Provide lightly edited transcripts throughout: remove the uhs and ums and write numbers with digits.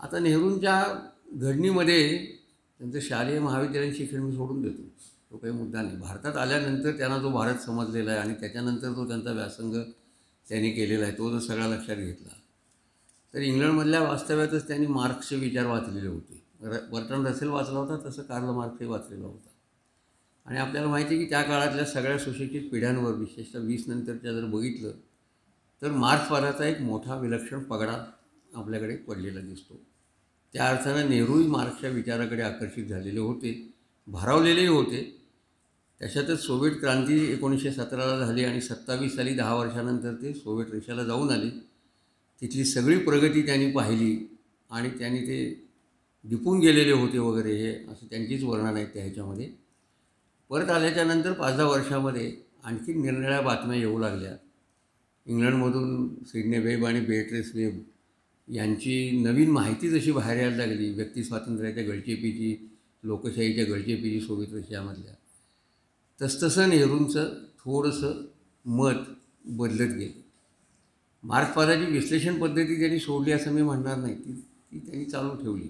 आता नेहरूंच्या घडणीमध्ये त्यांचं शालेय महाविद्यालयीन शिक्षण मी सोडून देतो, तो काही मुद्दा नाही. भारतात आल्यानंतर त्यांना जो भारत समजलेला आहे आणि त्याच्यानंतर जो त्यांचा व्यासंग त्यांनी केलेला आहे तो जर सगळा लक्षात घेतला तर इंग्लंडमधल्या वास्तव्यातच त्यांनी मार्क्सचे विचार वाचलेले होते. बर्ट्रांड रसेल वाचला होता, तसं कार्ल मार्क्सही वाचलेला होता. आणि आपल्याला माहिती आहे की त्या काळातल्या सगळ्या सुशिक्षित पिढ्यांवर, विशेषतः 20 नंतरच्या जर बघितलं तर मार्क्सवादाचा एक मोठा विलक्षण पगडा आपल्याकडे पडलेला दिसतो. त्या अर्थानं नेहरूही मार्क्सच्या विचाराकडे आकर्षित झालेले होते, भारावलेलेही होते. त्याच्यातच सोव्हिएट क्रांती 1917ला झाली आणि 27 साली 10 वर्षानंतर ते सोव्हिएट रशियाला जाऊन आले. तिथली सगळी प्रगती त्यांनी पाहिली आणि त्यांनी ते दिपून गेलेले होते वगैरे, हे असं त्यांचीच वर्णन आहेत त्या ह्याच्यामध्ये. परत आल्याच्यानंतर 5-10 वर्षामध्ये आणखी निरनिराळ्या बातम्या येऊ लागल्या. इंग्लंडमधून सिडने वेब आणि बेट्रेस वेब यांची नवीन माहिती जशी बाहेर यायला लागली, व्यक्तिस्वातंत्र्याच्या गळचेपीची, लोकशाहीच्या गळचेपीची सोव्हिएत रशियामधल्या, तसतसं नेहरूंचं थोडंसं मत बदलत गेलं. मार्क्सवादाची विश्लेषण पद्धती त्यांनी सोडली असं मी म्हणणार नाही, ती त्यांनी चालू ठेवली.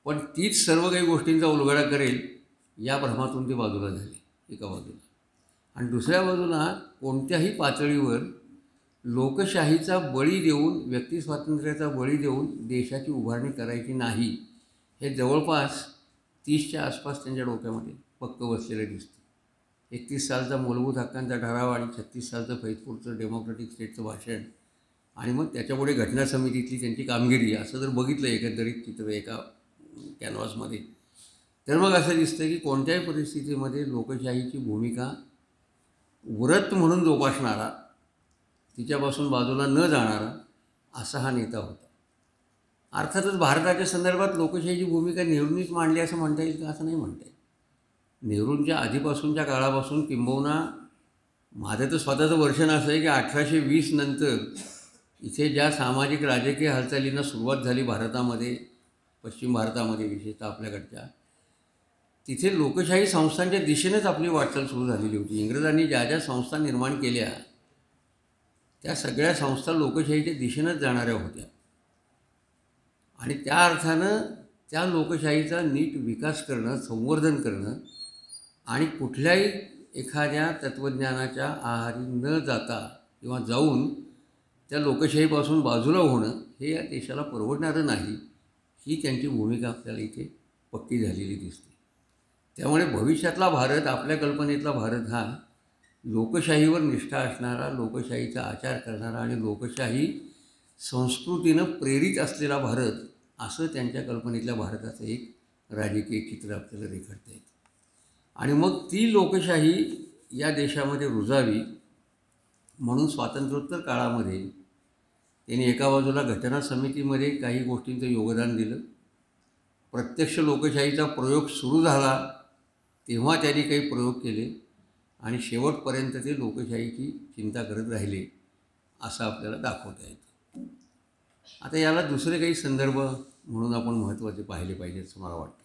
पण तीच सर्व काही गोष्टींचा उलगडा करेल या भ्रमातून ते बाजूला झाले एका बाजूला. आणि दुसऱ्या बाजूला कोणत्याही पातळीवर लोकशाहीचा बळी देऊन, व्यक्तिस्वातंत्र्याचा बळी देऊन देशाची उभारणी करायची नाही, हे जवळपास 30च्या आसपास त्यांच्या डोक्यामध्ये पक्क बसलेलं दिसतं. 31 सालचा मूलभूत हक्कांचा ठराव आणि 36 सालचं फैजपूरचं डेमोक्रेटिक स्टेटचं भाषण आणि मग त्याच्यापुढे घटना समितीतली त्यांची कामगिरी, असं जर बघितलं एकंदरीत चित्र एका कॅनव्हासमध्ये, तर मग असं दिसतं की कोणत्याही परिस्थितीमध्ये लोकशाहीची भूमिका व्रत म्हणून जोपासणारा, तिच्यापासून बाजूला न जाणारा असा हा नेता होता. अर्थातच भारताच्या संदर्भात लोकशाहीची भूमिका नेहरूंनीच मांडली असं म्हणता येईल का? असं नाही म्हणता येईल. नेहरूंच्या आधीपासूनच्या काळापासून, किंबहुना माझं तर स्वतःचं वर्षण असं आहे की 1820 नंतर इथे ज्या सामाजिक राजकीय हालचालींना सुरुवात झाली भारतामध्ये, पश्चिम भारतामध्ये विशेषतः आपल्याकडच्या, तिथे लोकशाही संस्थांच्या दिशेनेच आपली वाटचाल सुरू झालेली होती. इंग्रजांनी ज्या ज्या संस्था निर्माण केल्या त्या सगळ्या संस्था लोकशाहीच्या दिशेनेच जाणाऱ्या होत्या. आणि त्या अर्थानं त्या लोकशाहीचा नीट विकास करणं, संवर्धन करणं आणि कुठल्याही एखाद्या तत्त्वज्ञानाच्या आहारी न जाता किंवा जाऊन त्या लोकशाहीपासून बाजूला होणं हे या देशाला परवडणारं नाही, ही त्यांची भूमिका आपल्याला इथे पक्की झालेली दिसते. त्यामुळे भविष्यातला भारत, आपल्या कल्पनेतला भारत हा लोकशाहीवर निष्ठा असणारा, लोकशाहीचा आचार करणारा आणि लोकशाही संस्कृतीनं प्रेरित असलेला भारत, असं त्यांच्या कल्पनेतल्या भारताचं एक राजकीय चित्र आपल्याला रेखाटता येतं. आणि मग ती लोकशाही या देशामध्ये रुजावी म्हणून स्वातंत्र्योत्तर काळामध्ये त्यांनी एका बाजूला घटना समितीमध्ये काही गोष्टींचं योगदान दिलं. प्रत्यक्ष लोकशाहीचा प्रयोग सुरू झाला तेव्हा त्यांनी काही प्रयोग केले आणि शेवटपर्यंत ते लोकशाहीची चिंता करत राहिले असं आपल्याला दाखवता येतं. आता याला दुसरे काही संदर्भ म्हणून आपण महत्त्वाचे पाहिले पाहिजेत असं मला वाटतं.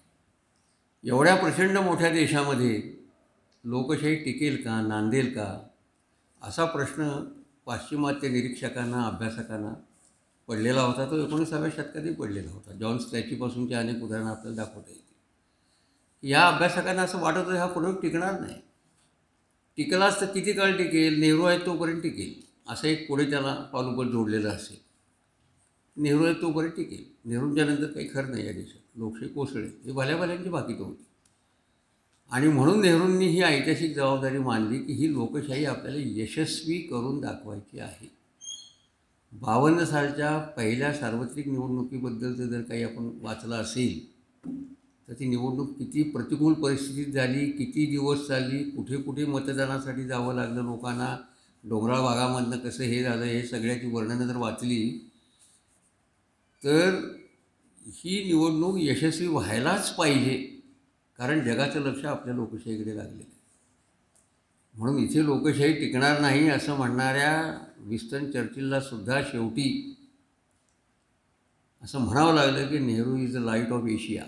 एवढ्या प्रचंड मोठ्या देशामध्ये लोकशाही टिकेल का, नांदेल का, असा प्रश्न पाश्चिमात्य निरीक्षकांना, अभ्यासकांना पडलेला होता. तो 19व्या शतकातही पडलेला होता. जॉन स्ट्रॅचीपासूनची अनेक उदाहरणं आपल्याला दाखवता येतील. या अभ्यासकांना असं वाटत होतं हा प्रयोग टिकणार नाही. टिकलाच तर किती काळ टिकेल, नेहरू आहेत तोपर्यंत टिकेल, असं एक पुढे त्याला पालुपत जोडलेलं असेल. नेहरू आहेत तोपर्यंत टिकेल, नेहरूंच्या नंतर काही खरं नाही या देशात, लोकशाही कोसळेल, ही भल्याभल्यांची भाकीतं होती. आणि म्हणून नेहरूंनी ही ऐतिहासिक जबाबदारी मानली की ही लोकशाही आपल्याला यशस्वी करून दाखवायची आहे. 52 सालच्या पहिल्या सार्वत्रिक निवडणुकीबद्दलचं जर काही आपण वाचलं असेल तर ती निवडणूक किती प्रतिकूल परिस्थितीत झाली, किती दिवस चालली, कुठे कुठे मतदानासाठी जावं लागलं लोकांना, डोंगराळ भागामधनं कसं हे झालं, हे सगळ्याची वर्णनं जर वाचली तर ही निवडणूक यशस्वी व्हायलाच पाहिजे, कारण जगाचं लक्ष आपल्या लोकशाहीकडे लागलेलं आहे. म्हणून इथे लोकशाही टिकणार नाही असं म्हणणाऱ्या विन्स्टन चर्चिलला सुद्धा शेवटी असं म्हणावं लागलं की Nehru is the light of Asia.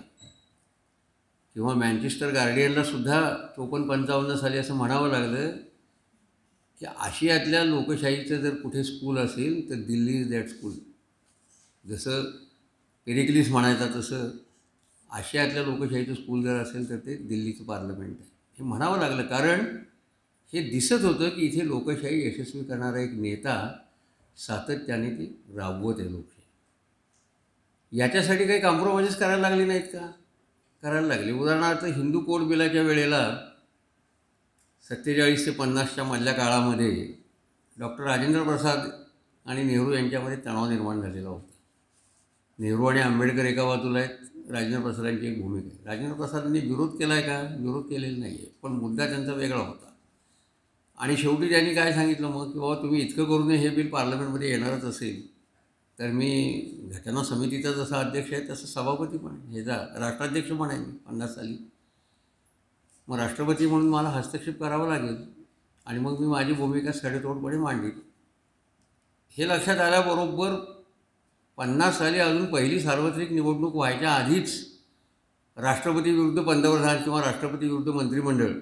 किंवा मँचेस्टर गार्डियनला सुद्धा 54-55 साली असं म्हणावं लागलं की आशियातल्या लोकशाहीचं जर कुठे स्कूल असेल तर दिल्ली इज दॅट स्कूल. जसं पेरिक्लिस म्हणायचा तसं आशियातल्या लोकशाहीचं स्कूल जर असेल तर ते दिल्लीचं पार्लमेंट आहे. हे म्हणावं लागलं कारण हे दिसत होतं की इथे लोकशाही यशस्वी करणारा एक नेता सातत्याने ती राबवत आहे लोकशाही. याच्यासाठी काही कॉम्प्रोमाइज करायला लागले नाहीत का? करायला लागले. उदाहरणार्थ हिंदू कोड बिलाच्या वेळेला 47 ते 50च्या मधल्या काळामध्ये डॉक्टर राजेंद्र प्रसाद आणि नेहरू यांच्यामध्ये तणाव निर्माण झालेला होता. नेहरू आणि आंबेडकर एका बाजूला आहेत, राजेंद्र प्रसादांची एक भूमिका आहे. राजेंद्र प्रसादांनी विरोध केला आहे का? विरोध केलेला नाही आहे, पण मुद्दा त्यांचा वेगळा होता. आणि शेवटी त्यांनी काय सांगितलं मग की बाबा तुम्ही इतकं करून हे बिल पार्लमेंटमध्ये येणारच असेल तर मी घटना समितीचा जसा अध्यक्ष आहे तसं सभापती पण आहे, ह्याचा राष्ट्राध्यक्ष पण आहे मी 50 साली. मग राष्ट्रपती म्हणून मला हस्तक्षेप करावा लागेल आणि मग मी माझी भूमिका सडेतोडपणे मांडली. हे लक्षात आल्याबरोबर 50 साली अजून पहिली सार्वत्रिक निवडणूक व्हायच्या आधीच राष्ट्रपती विरुद्ध पंतप्रधान किंवा राष्ट्रपती विरुद्ध मंत्रिमंडळ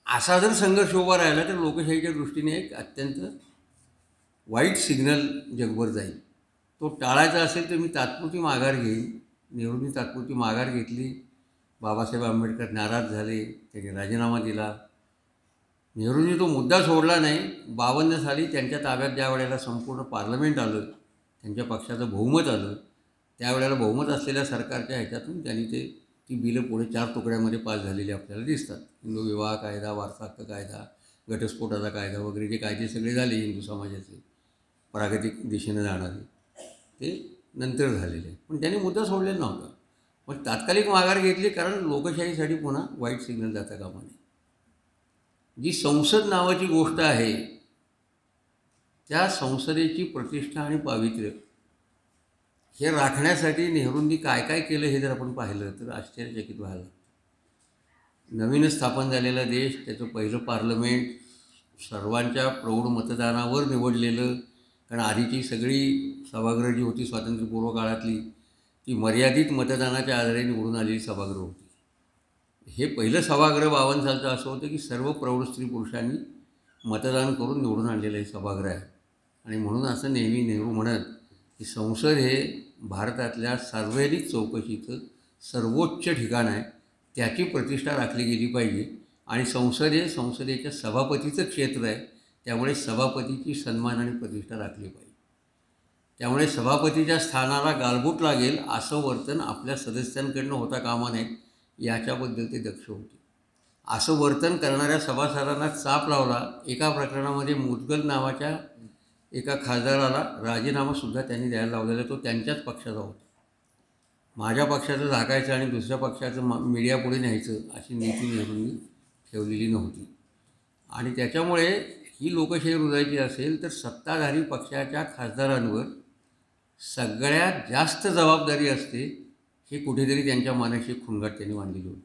असा जर संघर्ष उभा राहिला तर लोकशाहीच्या दृष्टीने एक अत्यंत वाईट सिग्नल जगभर जाईल. तो टाळायचा असेल तर मी तात्पुरती माघार घेईन. नेहरूंनी तात्पुरती माघार घेतली. बाबासाहेब आंबेडकर नाराज झाले, त्यांनी राजीनामा दिला. नेहरूंनी तो मुद्दा सोडला नाही. 52 साली त्यांच्या ताब्यात ज्या वेळेला संपूर्ण पार्लमेंट आलं, त्यांच्या पक्षाचं बहुमत आलं, त्यावेळेला बहुमत असलेल्या सरकारच्या ह्याच्यातून त्यांनी ती बिलं पुढे 4 तुकड्यामध्ये पास झालेली आपल्याला दिसतात. हिंदू विवाह कायदा, वारसा हक्क कायदा, घटस्फोटाचा कायदा वगैरे जे कायदे सगळे झाले हिंदू समाजाचे प्रागतिक दिशेने जाणारे, ते नंतर झालेले आहेत. पण त्यांनी मुद्दा सोडलेला नव्हता. पण तात्कालिक माघार घेतली कारण लोकशाहीसाठी पुन्हा वाईट सिग्नल जाता कामा नये. जी संसद नावाची गोष्ट आहे त्या संसदेची प्रतिष्ठा आणि पावित्र्य हे राखण्यासाठी नेहरूंनी काय काय केलं हे जर आपण पाहिलं तर आश्चर्यचकित व्हायला. नवीनच स्थापन झालेला देश, त्याचं पहिलं पार्लमेंट सर्वांच्या प्रौढ मतदानावर निवडलेलं, कारण आधीची सगळी सभागृह जी होती स्वातंत्र्यपूर्व काळातली ती मर्यादित मतदानाच्या आधारे निवडून आलेली सभागृह होती. हे पहिलं सभागृह 52 सालचं असं होतं की सर्व प्रौढ स्त्री पुरुषांनी मतदान करून निवडून आणलेलं हे सभागृह आहे. आणि म्हणून असं नेहमी नेहरू म्हणत की संसद हे भारतातल्या सार्वजनिक चौकशीचं सर्वोच्च ठिकाण आहे, त्याची प्रतिष्ठा राखली गेली पाहिजे. आणि संसद हे संसदेच्या सभापतीचं क्षेत्र आहे, त्यामुळे सभापतीची सन्मान आणि प्रतिष्ठा राखली पाहिजे. त्यामुळे सभापतीच्या स्थानाला गालबोट लागेल असं वर्तन आपल्या सदस्यांकडनं होता कामा नये याच्याबद्दल ते दक्ष होते. असं वर्तन करणाऱ्या सभासदांना चाप लावला. एका प्रकरणामध्ये मुदगल नावाच्या एका खासदाराला राजीनामासुद्धा त्यांनी द्यायला लावलेला, तो त्यांच्याच पक्षाचा होता. माझ्या पक्षाचं झाकायचं आणि दुसऱ्या पक्षाचं मीडियापुढे न्यायचं अशी नीती नेहरूंनी ठेवलेली नव्हती. आणि त्याच्यामुळे ही लोकशाही रुजायची असेल तर सत्ताधारी पक्षाच्या खासदारांवर सगळ्यात जास्त जबाबदारी असते हे कुठेतरी त्यांच्या मनाची खुणगाट त्यांनी मांडलेली होती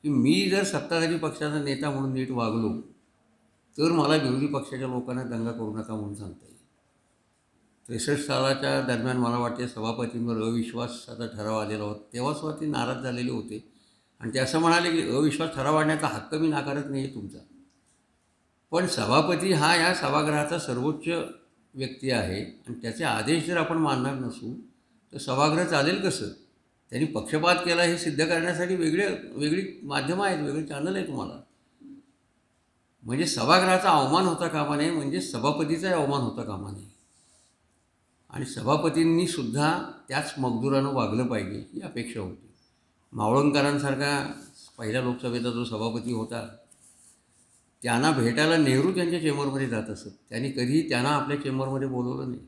की मी जर सत्ताधारी पक्षाचा नेता म्हणून नीट वागलो तर मला विरोधी पक्षाच्या लोकांना दंगा करू नका म्हणून सांगता येईल. 63 सालाच्या दरम्यान मला वाटते सभापतींवर अविश्वासाचा ठराव आलेला होता, तेव्हासुद्धा ते नाराज झालेले होते आणि ते असं म्हणाले की अविश्वास ठराव आणण्याचा हक्क मी नाकारत नाही आहे तुमचा, पण सभापती हा या सभागृहाचा सर्वोच्च व्यक्ती आहे आणि त्याचे आदेश जर आपण मानणार नसू तर सभागृह चालेल कसं? त्यांनी पक्षपात केला हे सिद्ध करण्यासाठी वेगळी माध्यमं आहेत, वेगळे चॅनल आहे तुम्हाला. म्हणजे सभागृहाचा अवमान होता कामा नये, म्हणजे सभापतीचाही अवमान होता कामा नये. आणि सभापतींनी सुद्धा त्याच मगदुरानं वागलं पाहिजे ही अपेक्षा होती. मावळंकरांसारखा पहिल्या लोकसभेचा जो सभापती होता त्यांना भेटायला नेहरू त्यांच्या चेंबरमध्ये जात असत. त्यांनी कधीही त्यांना आपल्या चेंबरमध्ये बोलवलं नाही.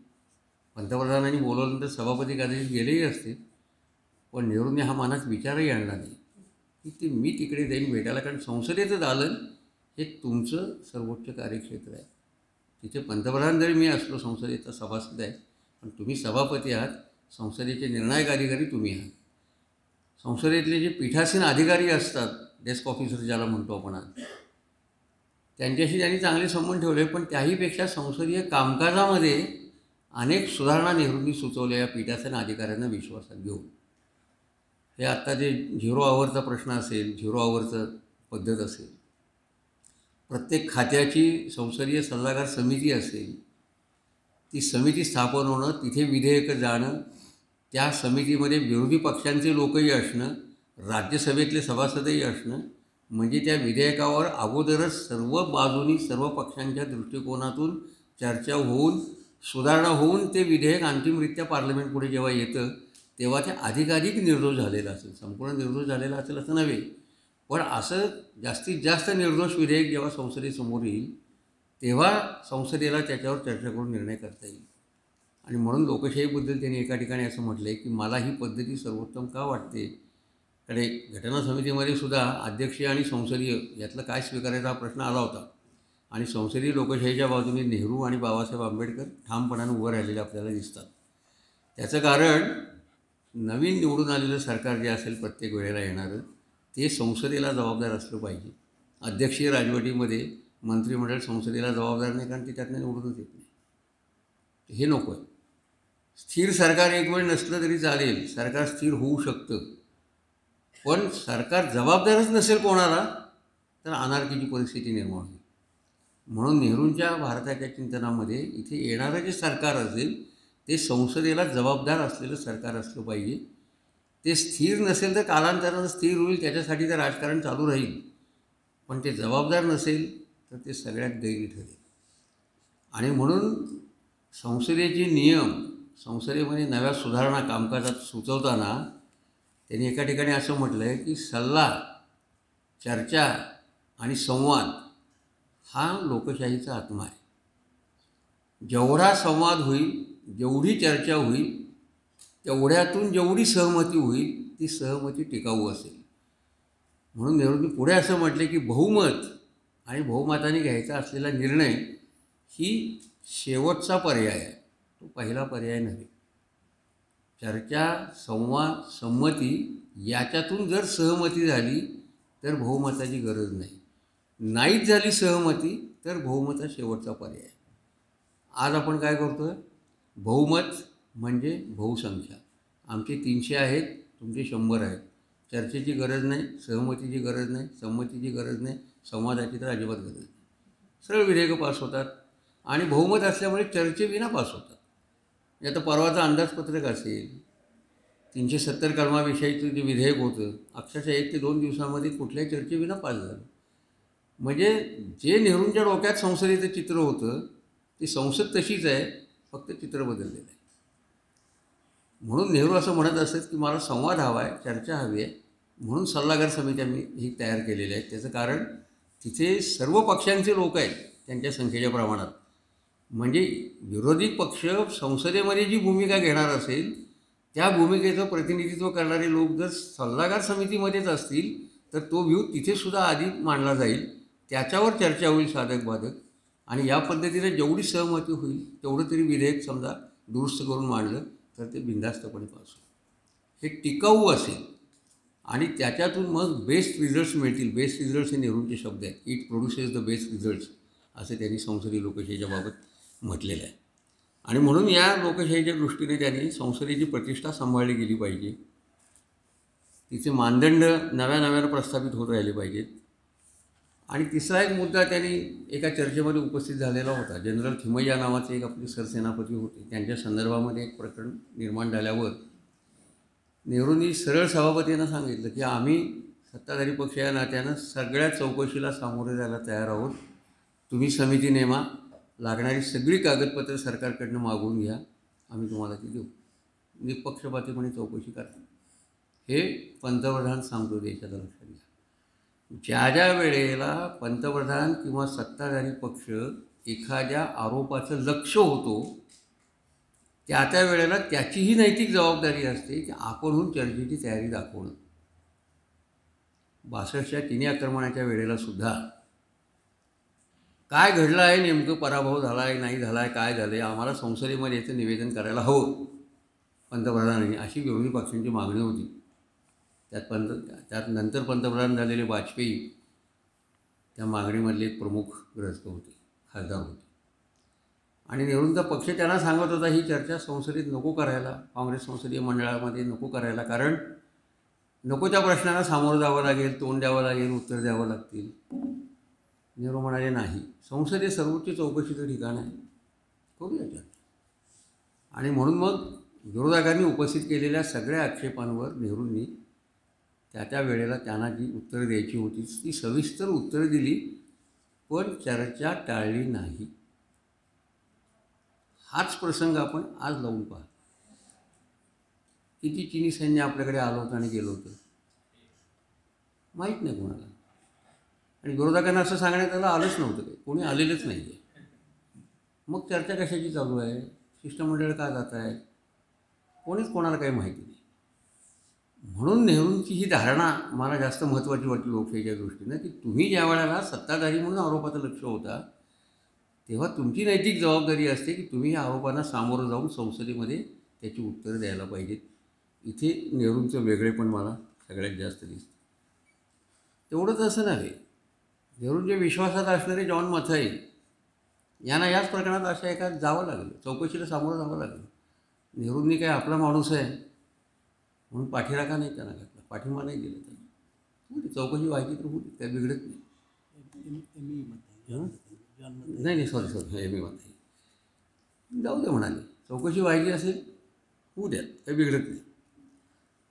पंतप्रधानांनी बोलवल्यानंतर सभापती कदाचित गेलेही असते, पण नेहरूंनी हा मनात विचारही आणला नाही की ते मी तिकडे जाईन भेटायला, कारण संसदेचं दालन हे तुमचं सर्वोच्च कार्यक्षेत्र आहे. तिथे पंतप्रधान जरी मी असलो संसदेचा सभासद आहे, पण तुम्ही सभापती आहात, संसदेचे निर्णायक अधिकारी तुम्ही आहात. संसदेतले जे पीठासीन अधिकारी असतात, डेस्क ऑफिसर ज्याला म्हणतो आपण आज, त्यांच्याशी त्यांनी चांगले संबंध ठेवले, पण त्याहीपेक्षा संसदीय कामकाजामध्ये अनेक सुधारणा नेहरूंनी सुचवल्या या पीठासीन अधिकाऱ्यांना विश्वासात घेऊन. हे आत्ता जे 0 आवरचा प्रश्न असेल, 0 आवरचं पद्धत असेल, प्रत्येक खात्याची संसदीय सल्लागार समिती असेल, ती समिती स्थापन होणं, तिथे विधेयकं जाणं, त्या समितीमध्ये विरोधी पक्षांचे लोकही असणं, राज्यसभेतले सभासदही असणं, म्हणजे त्या विधेयकावर अगोदरच सर्व बाजूनी सर्व पक्षांच्या दृष्टिकोनातून चर्चा होऊन सुधारणा होऊन ते विधेयक अंतिमरित्या पार्लमेंटपुढे जेव्हा येतं तेव्हा ते अधिकाधिक निर्दोष झालेलं असेल. संपूर्ण निर्दोष झालेलं असेल असं नव्हे, पण असं जास्तीत जास्त निर्दोष विधेयक जेव्हा संसदेसमोर येईल तेव्हा संसदेला त्याच्यावर चर्चा करून निर्णय करता येईल. आणि म्हणून लोकशाहीबद्दल त्यांनी एका ठिकाणी असं म्हटलं आहे की मला ही पद्धती सर्वोत्तम का वाटते. कडे घटना समितीमध्ये सुद्धा अध्यक्षीय आणि संसदीय यातलं काय स्वीकारायचा हा प्रश्न आला होता. आणि संसदीय लोकशाहीच्या बाजूने नेहरू आणि बाबासाहेब आंबेडकर ठामपणाने उभं राहिलेले आपल्याला दिसतात. त्याचं कारण नवीन निवडून आलेलं सरकार जे असेल प्रत्येक वेळेला येणारं ते संसदेला जबाबदार असलं पाहिजे. अध्यक्षीय राजवटीमध्ये मंत्रिमंडळ संसदेला जबाबदार नाही, कारण ते त्यातनं निवडूनच येत नाही. हे नको आहे. स्थिर सरकार एक वेळ नसलं तरी चालेल, सरकार स्थिर होऊ शकतं, पण सरकार जबाबदारच नसेल कोणाला तर अनार्कीची परिस्थिती निर्माण होईल. म्हणून नेहरूंच्या भारताच्या चिंतनामध्ये इथे येणारं जे सरकार असेल ते संसदेला जबाबदार असलेलं सरकार असलं पाहिजे. ते स्थिर नसेल तर कालांतरानं स्थिर होईल, त्याच्यासाठी ते राजकारण चालू राहील, पण ते जबाबदार नसेल तर ते सगळ्यात दैवी ठरेल. आणि म्हणून संसदेचे नियम संसदेमध्ये नव्या सुधारणा कामकाजात सुचवताना त्यांनी एका ठिकाणी असं म्हटलं आहे की सल्ला, चर्चा आणि संवाद हा लोकशाहीचा आत्मा आहे. जेवढा संवाद होईल, जेवढी चर्चा होईल, तेवढ्यातून जेवढी सहमती होईल ती सहमती टिकाऊ असेल. म्हणून नेहरूंनी पुढे असं म्हटले की बहुमत आणि बहुमताने घ्यायचा असलेला निर्णय ही शेवटचा पर्याय आहे, तो पहिला पर्याय नव्हे. चर्चा, संवाद, संमती याच्यातून जर सहमती झाली तर बहुमताची गरज नाही. नाहीच झाली सहमती तर बहुमत हा शेवटचा पर्याय. आज आपण काय करतो आहे? बहुमत म्हणजे बहुसंख्या. आमचे 300 आहेत, तुमचे 100 आहेत. चर्चेची गरज नाही, सहमतीची गरज नाही, संमतीची गरज नाही, संवादाची तर अजिबात गरज नाही. सरळ विधेयकं पास होतात आणि बहुमत असल्यामुळे चर्चेविना पास होतात. आता परवाचं अंदाजपत्रक असेल, 370 कलमाविषयीचं जे विधेयक होतं अक्षरशः 1 ते 2 दिवसामध्ये कुठल्याही चर्चेविना पास झालं. म्हणजे जे नेहरूंच्या डोक्यात संसदेचं चित्र होतं ती संसद तशीच आहे, फक्त चित्र बदललेलं आहे. म्हणून नेहरू असं म्हणत असत की मला संवाद हवा आहे, चर्चा हवी आहे, म्हणून सल्लागार समित्या मी ही तयार केलेल्या आहेत. त्याचं कारण तिथे सर्व पक्षांचे लोक आहेत त्यांच्या संख्येच्या प्रमाणात. म्हणजे विरोधी पक्ष संसदेमध्ये जी भूमिका घेणार असेल त्या भूमिकेचं प्रतिनिधित्व करणारे लोक जर सल्लागार समितीमध्येच असतील तर तो व्ह्यू तिथेसुद्धा आधी मांडला जाईल, त्याच्यावर चर्चा होईल साधक बाधक, आणि या पद्धतीने जेवढी सहमती होईल तेवढं तरी विधेयक समजा दुरुस्त करून मांडलं तर ते बिनधास्तपणे पास होईल. हे टिकाऊ असेल आणि त्याच्यातून मग बेस्ट रिझल्ट्स मिळतील. बेस्ट रिझल्ट्स हे नेहरूंचे शब्द आहेत. It produces the best results असं त्यांनी संसदीय लोकशाहीच्या बाबत म्हटलेलं आहे. आणि म्हणून या लोकशाहीच्या दृष्टीने त्यांनी संसदेची प्रतिष्ठा सांभाळली गेली पाहिजे. तिचे मानदंड नव्या नव्यानं प्रस्थापित होत राहिले पाहिजेत. आणि तिसरा एक मुद्दा त्यांनी एका चर्चेमध्ये उपस्थित झालेला होता. जनरल थिमय्या नावाचे एक आपले सरसेनापती होते, त्यांच्या संदर्भामध्ये एक प्रकरण निर्माण झाल्यावर नेहरूंनी सरळ सभापतींना सांगितलं की आम्ही सत्ताधारी पक्ष या नात्यानं सगळ्या चौकशीला सामोरे जायला तयार आहोत. तुम्ही समिती नेमा, लागणारी सगळी कागदपत्रं सरकारकडनं मागवून घ्या, आम्ही तुम्हाला ती देऊ, निपक्षपातीपणे चौकशी करा. हे पंतप्रधान सांगतो देशाचं लक्षात घ्या. ज्या ज्या वेळेला पंतप्रधान किंवा सत्ताधारी पक्ष एखाद्या आरोपाचं लक्ष होतो त्या त्या वेळेला त्याचीही नैतिक जबाबदारी असते की आपणहून चर्चेची तयारी दाखवणं. 62च्या तिन्ही आक्रमणाच्या वेळेला सुद्धा काय घडलं आहे, नेमकं पराभव झाला आहे नाही झाला आहे, काय झालं आहे, आम्हाला संसदेमध्ये याचं निवेदन करायला हवं पंतप्रधानांनी, अशी विरोधी पक्षांची मागणी होती. त्यात नंतर पंतप्रधान झालेले वाजपेयी त्या मागणीमधले एक प्रमुख ग्रस्त होते, खासदार होते. आणि नेहरूंचा पक्ष त्यांना सांगत होता ही चर्चा संसदेत नको करायला, काँग्रेस संसदीय मंडळामध्ये नको करायला, कारण नको त्या प्रश्नांना सामोरं जावं लागेल, तोंड द्यावं लागेल, उत्तर द्यावं लागतील. नेहरू म्हणाले नाही, संसदेत सर्वोच्च चौकशीचं ठिकाण आहे, करूया चर्चा. आणि म्हणून मग विरोधकांनी उपस्थित केलेल्या सगळ्या आक्षेपांवर नेहरूंनी त्या वेळेला त्यांना जी उत्तरं द्यायची होती ती सविस्तर उत्तरं दिली, पण चर्चा टाळली नाही. हाच प्रसंग आपण आज लावून पहा. किती चीनी सैन्य आपल्याकडे आलं होतं आणि गेलं होतं माहीत नाही कोणाला. आणि विरोधकांना असं सांगण्यात आलं आलंच नव्हतं, काही कोणी आलेलंच नाही आहे. मग चर्चा कशाची चालू आहे, शिष्टमंडळ का जात आहे, कोणीच कोणाला काही माहिती नाही. म्हणून नेहरूंची ही धारणा मला जास्त महत्त्वाची वाटली लोकशाहीच्या दृष्टीनं, की तुम्ही ज्या वेळेला सत्ताधारी म्हणून आरोपाचं लक्ष होता तेव्हा तुमची नैतिक जबाबदारी असते की तुम्ही या आरोपांना सामोरं जाऊन संसदेमध्ये त्याची उत्तरं द्यायला पाहिजेत. इथे नेहरूंचं वेगळेपण मला सगळ्यात जास्त दिसतं. तेवढंच असं नव्हे, नेहरूंच्या विश्वासात असणारे जॉन मथाई यांना याच प्रकरणात अशा एका जावं लागलं, चौकशीला सामोरं जावं लागलं. नेहरूंनी काय आपला माणूस आहे म्हणून पाठीराखा नाही त्यांना घातला, पाठिंबा नाही दिला त्यांना. चौकशी व्हायची तर होती, काय बिघडत नाही. नाही सॉरी एम मथाई जाऊ दे म्हणाले, चौकशी व्हायची असेल होऊ द्या, काही बिघडत नाही.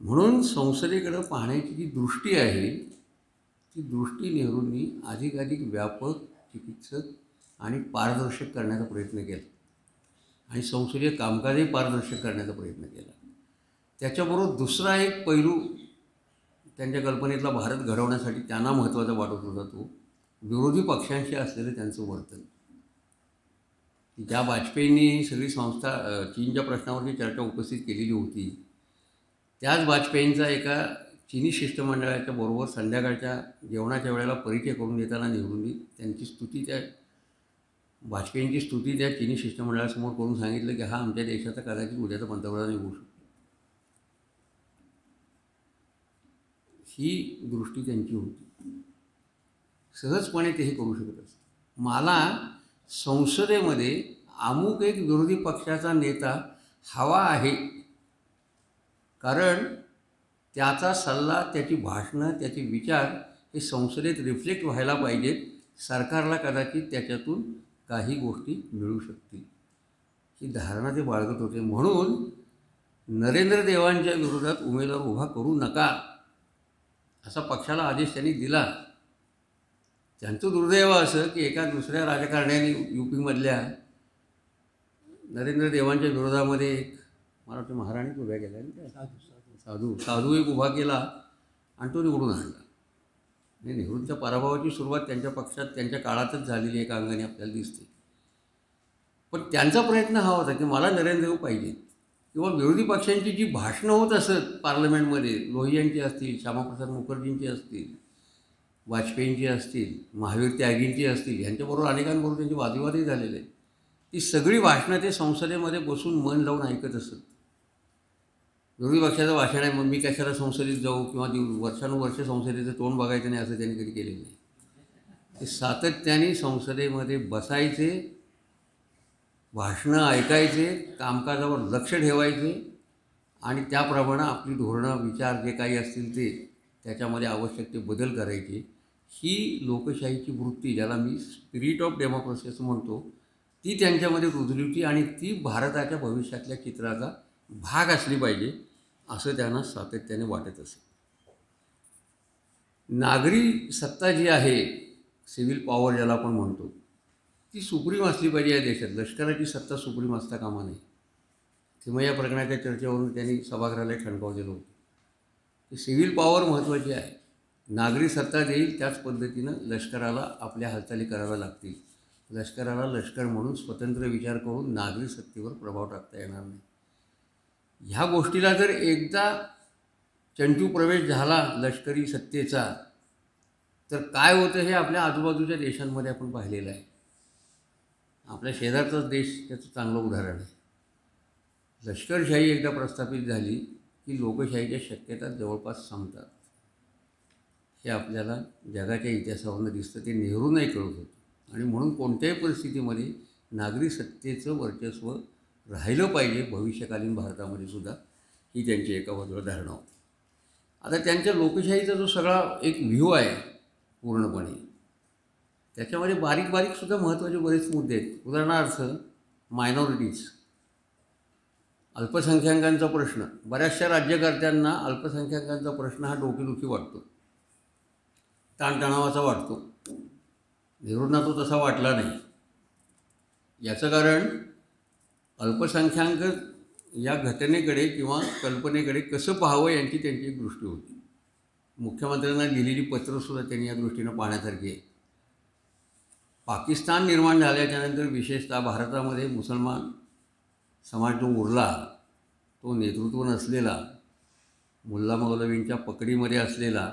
म्हणून संसदेकडं पाहण्याची जी दृष्टी आहे ती दृष्टी नेहरूंनी अधिकाधिक व्यापक, चिकित्सक आणि पारदर्शक करण्याचा प्रयत्न केला आणि संसदीय कामकाजही पारदर्शक करण्याचा प्रयत्न केला. त्याच्याबरोबर दुसरा एक पैलू त्यांच्या कल्पनेतला भारत घडवण्यासाठी त्यांना महत्त्वाचा वाटत होता तो विरोधी पक्षांशी असलेलं त्यांचं वर्तन. ज्या वाजपेयींनी सगळी संस्था चीनच्या प्रश्नावरची चर्चा उपस्थित केलेली होती, त्याच वाजपेयींचा एका चीनी शिष्टमंडळाच्या बरोबर संध्याकाळच्या जेवणाच्या वेळेला परिचय करून देताना नेहरूंनी त्यांची स्तुती, त्या वाजपेयींची स्तुती त्या चीनी शिष्टमंडळासमोर करून सांगितलं की हा आमच्या देशाचा कदाचित उद्याचा पंतप्रधान होऊ शकतो. ही दृष्टी त्यांची होती. सहजपणे ते हे करू शकत असत. मला संसदेमध्ये अमुक एक विरोधी पक्षाचा नेता हवा आहे, कारण त्याचा सल्ला, त्याची भाषणं, त्याचे विचार हे संसदेत रिफ्लेक्ट व्हायला पाहिजेत. सरकारला कदाचित त्याच्यातून काही गोष्टी मिळू शकतील, ही धारणा ते बाळगत होते. म्हणून नरेंद्र देवांच्या विरोधात उमेदवार उभा करू नका असा पक्षाला आदेश त्यांनी दिला. त्यांचं दुर्दैव असं की एका दुसऱ्या राजकारण्याने UP-मधल्या नरेंद्र देवांच्या विरोधामध्ये एक मला वाटतं महाराणीच उभ्या केल्या ना, साधू एक उभा केला आणि तो निवडून आणला. आणि नेहरूंच्या पराभवाची सुरुवात त्यांच्या पक्षात त्यांच्या काळातच झालेली एका अंगाने आपल्याला दिसते. पण त्यांचा प्रयत्न हा होता की मला नरेंद्र देव पाहिजेत, किंवा विरोधी पक्षांची जी भाषणं होत असत पार्लमेंटमध्ये, लोहियांची असतील, श्यामाप्रसाद मुखर्जींची असतील, वाजपेयींची असतील, महावीर त्यागींची असतील, यांच्याबरोबर अनेकांबरोबर त्यांचे वादविवादही झालेले आहेत, ती सगळी भाषणं ते संसदेमध्ये बसून मन लावून ऐकत असत. विरोधी पक्षाचं भाषण आहे मग मी कशाला संसदेत जाऊ किंवा वर्षानुवर्ष संसदेचं तोंड बघायचं नाही असं त्यांनी कधी केलेलं नाही. ते सातत्याने संसदेमध्ये बसायचे, भाषणं ऐकायचे, कामकाजावर लक्ष ठेवायचे आणि त्याप्रमाणे आपली धोरणं, विचार जे काही असतील ते त्याच्यामध्ये आवश्यक ते बदल करायचे. ही लोकशाहीची वृत्ती, ज्याला मी स्पिरिट ऑफ डेमोक्रेसी असं म्हणतो, ती त्यांच्यामध्ये रुजली होती आणि ती भारताच्या भविष्यातल्या चित्राचा भाग असली पाहिजे असं त्यांना सातत्याने वाटत असे. नागरी सत्ता जी आहे, सिव्हिल पॉवर ज्याला आपण म्हणतो, ती सुप्रीम असली पाहिजे या देशात. लष्कराची सत्ता सुप्रीम असता कामा नये. तेव्हा या प्रकरणाच्या चर्चेवरून त्यांनी सभागृहाला ठणकावलेलं होतं की सिव्हिल पॉवर महत्त्वाची आहे, नागरी सत्ता देईल त्याच पद्धतीनं लष्कराला आपल्या हालचाली कराव्या लागतील. लष्कराला लष्कर म्हणून स्वतंत्र विचार करून नागरी सत्तेवर प्रभाव टाकता येणार नाही. ह्या गोष्टीला जर एकदा चंचू प्रवेश झाला लष्करी सत्तेचा तर काय होतं हे आपल्या आजूबाजूच्या देशांमध्ये आपण पाहिलेलं आहे. आपल्या शेजारचाच देश त्याचं चांगलं उदाहरण आहे. लष्करशाही एकदा प्रस्थापित झाली की लोकशाहीच्या शक्यता जवळपास संपतात. हे आपल्याला जगाच्या इतिहासावरून दिसतं. ते नेहरूंनाही कळत होतं आणि म्हणून कोणत्याही परिस्थितीमध्ये नागरी सत्तेचं वर्चस्व राहिलं पाहिजे भविष्यकालीन भारतामध्ये सुद्धा, ही त्यांची एका बाजूला धारणा होती. आता त्यांच्या लोकशाहीचा जो सगळा एक व्ह्यू आहे पूर्णपणे, त्याच्यामध्ये बारीक बारीकसुद्धा महत्त्वाचे बरेच मुद्दे आहेत. उदाहरणार्थ मायनॉरिटीज. अल्पसंख्याकांचा प्रश्न, बऱ्याचशा राज्यकर्त्यांना अल्पसंख्याकांचा प्रश्न हा डोकेदुखी वाटतो, ताणतणावाचा वाटतो. नेहरूंना तो तसा वाटला नाही. याचं कारण अल्पसंख्याक या घटनेकडे किंवा कल्पनेकडे कसं पाहावं यांची त्यांची एक दृष्टी होती. मुख्यमंत्र्यांना लिहिलेली पत्रंसुद्धा त्यांनी या दृष्टीनं पाहण्यासारखी आहे. पाकिस्तान निर्माण झाल्याच्यानंतर विशेषतः भारतामध्ये मुसलमान समाज जो उरला, तो नेतृत्व नसलेला, मुल्ला मौलवींच्या पकडीमध्ये असलेला,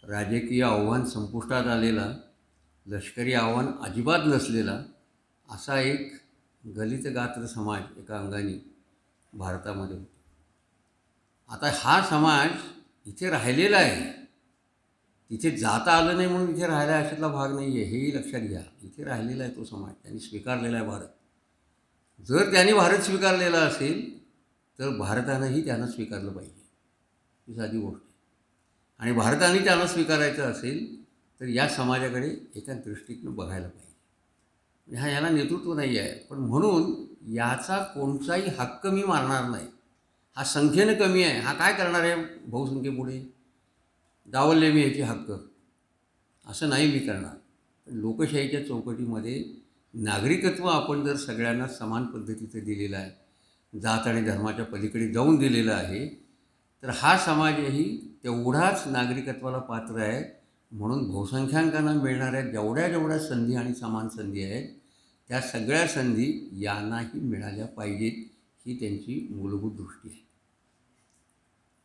राजकीय आव्हान संपुष्टात आलेला, लष्करी आव्हान अजिबात नसलेला असा एक गलित गात्र समाज एका अंगाने भारतामध्ये होता. आता हा समाज इथे राहिलेला आहे, तिथे जाता आलं नाही म्हणून इथे राहिला अशातला भाग नाही आहे, हेही लक्षात घ्या. इथे राहिलेला आहे तो समाज, त्यांनी स्वीकारलेला आहे भारत. जर त्यांनी भारत स्वीकारलेला असेल तर भारतानंही त्यांना स्वीकारलं पाहिजे, ही साधी गोष्ट आहे. आणि भारताने त्यांना स्वीकारायचं असेल तर या समाजाकडे एका दृष्टीतून बघायला पाहिजे. याला नेतृत्व नाही आहे, पण म्हणून याचा कोणताही हक्क मी मारणार नाही. हा संख्येनं कमी आहे, हा काय करणार आहे बहुसंख्येपुढे, डावलले मी याचे हक्क, असं नाही मी करणार. पण लोकशाहीच्या चौकटीमध्ये नागरिकत्व आपण जर सगळ्यांना समान पद्धतीचं दिलेलं आहे, जात आणि धर्माच्या पलीकडे जाऊन दिलेलं आहे, तर हा समाजही तेवढाच नागरिकत्वाला पात्र आहे. म्हणून बहुसंख्याकांना मिळणाऱ्या जेवढ्या संधी आणि समान संधी आहेत त्या सगळ्या संधी यांनाही मिळाल्या पाहिजेत, ही त्यांची मूलभूत दृष्टी आहे.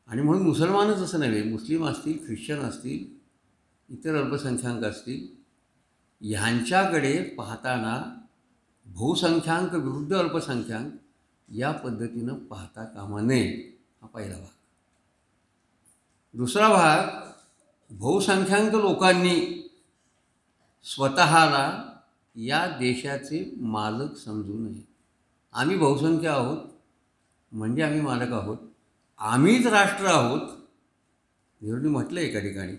आणि म्हणून मुसलमानच असं नव्हे, मुस्लिम असतील, ख्रिश्चन असतील, इतर अल्पसंख्याक असतील, ह्यांच्याकडे पाहताना बहुसंख्याक विरुद्ध अल्पसंख्याक या पद्धतीनं पाहता कामा नये, हा पहिला भाग. दुसरा भाग, बहुसंख्याक लोकांनी स्वतःला या देशाचे मालक समजू नये. आम्ही बहुसंख्य आहोत म्हणजे आम्ही मालक आहोत, आम्हीच राष्ट्र आहोत. नेहरूंनी म्हटलं एका ठिकाणी,